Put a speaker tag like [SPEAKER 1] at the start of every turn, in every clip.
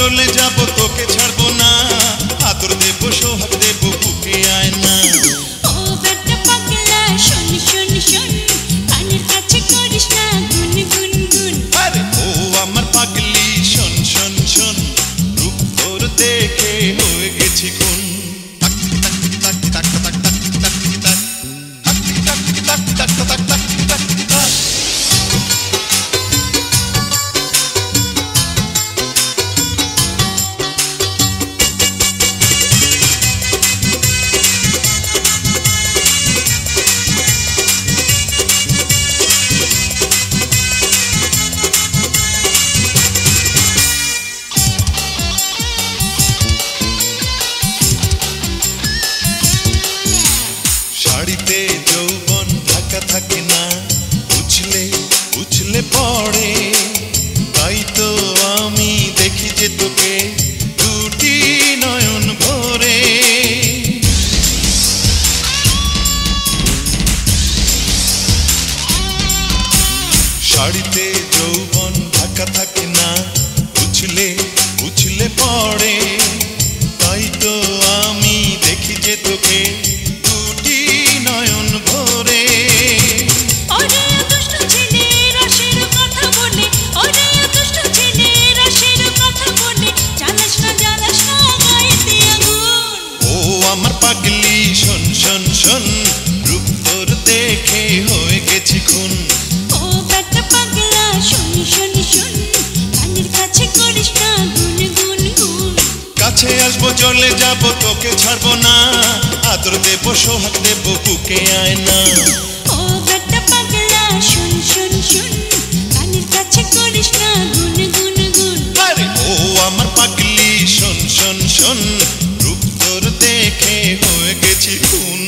[SPEAKER 1] চলে যাব তোকে ছাড়বো না আদর দেব সোহাগ দেব বুকে আয় না
[SPEAKER 2] ও বেটা পাগলা শোন শোন শোন কানের কাছে করিস না গুন গুন গুন
[SPEAKER 1] আরে ও আমার পাগলি শোন শোন শোন রূপ তোর দেখে হয়ে গেছি খুন শাড়িতে যৌবন ঢাকা থাকে না উছলে উছলে পড়ে তাই তো আমি দেখি যে তোকে দুটি নয়ন ভরে শাড়িতে যৌবন ঢাকা থাকে না উছলে উছলে পড়ে তাই তো আমি দেখি যে তোকে নয়ন ভরে
[SPEAKER 2] ওরে দুষ্ট ছেলে রসের কথা বলে ওরে দুষ্ট ছেলে রসের কথা বলে জ্বালাস না গায়েতে আগুন
[SPEAKER 1] ও আমার পাগলি শোন শোন শোন রূপ তোর দেখে হয়ে গেছি খুন
[SPEAKER 2] ও বেটা পাগলা শোন শোন শোন কানের কাছে করিস না গুন গুন গুন
[SPEAKER 1] কাছে আসবো চলে যাব তোকে ছাড়বো না আদর দেব সোহাগ দেব বুকে আয় না
[SPEAKER 2] ও বেটা পাগলা শোন শোন শোন কানের কাছে করিস না গুন গুন গুন
[SPEAKER 1] আরে ও আমার পাগলি শোন শোন শোন রূপ তোর দেখে হয়ে গেছি খুন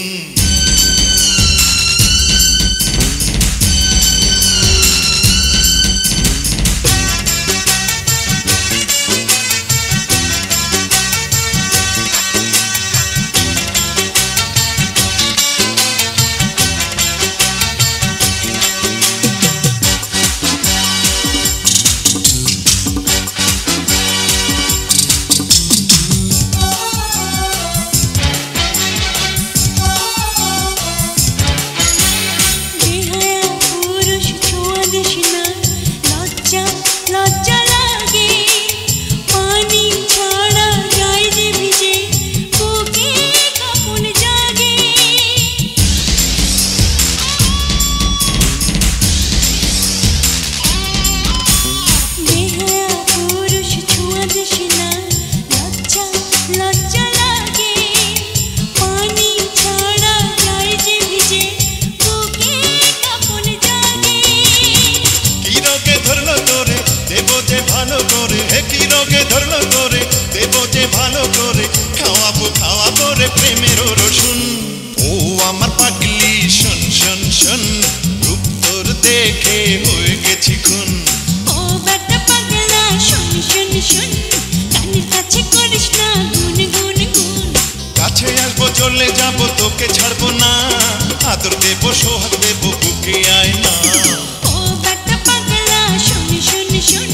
[SPEAKER 2] লজ্জা লাগে পানি ছাড়া গায়ে যে ভিজে বুকে কাঁপন জাগে বেহায়া পুরুষ ছোঁয়া দেশে না লজ্জা লাগে পানি ছাড়া গায়ে যে ভিজে বুকে কাঁপন জাগে
[SPEAKER 1] কি রোগে ধরলো তোরে দেব যে ভালো করে কি রোগে ধরলো তোরে দেব যে ভালো করে খাওয়াবো রে প্রেমের রসুন ও আমার পাগলি শোন শোন শোন রূপ তোর দেখে হয়ে গেছি খুন
[SPEAKER 2] ও বেটা পাগলা শোন শোন শোন কানের কাছে করিস না গুন গুন গুন
[SPEAKER 1] কাছে আসবো চলে যাব তোকে ছাড়বো না আদর দেব সোহাগ দেব বুকে আয় না
[SPEAKER 2] ও বেটা পাগলা শোন শোন শোন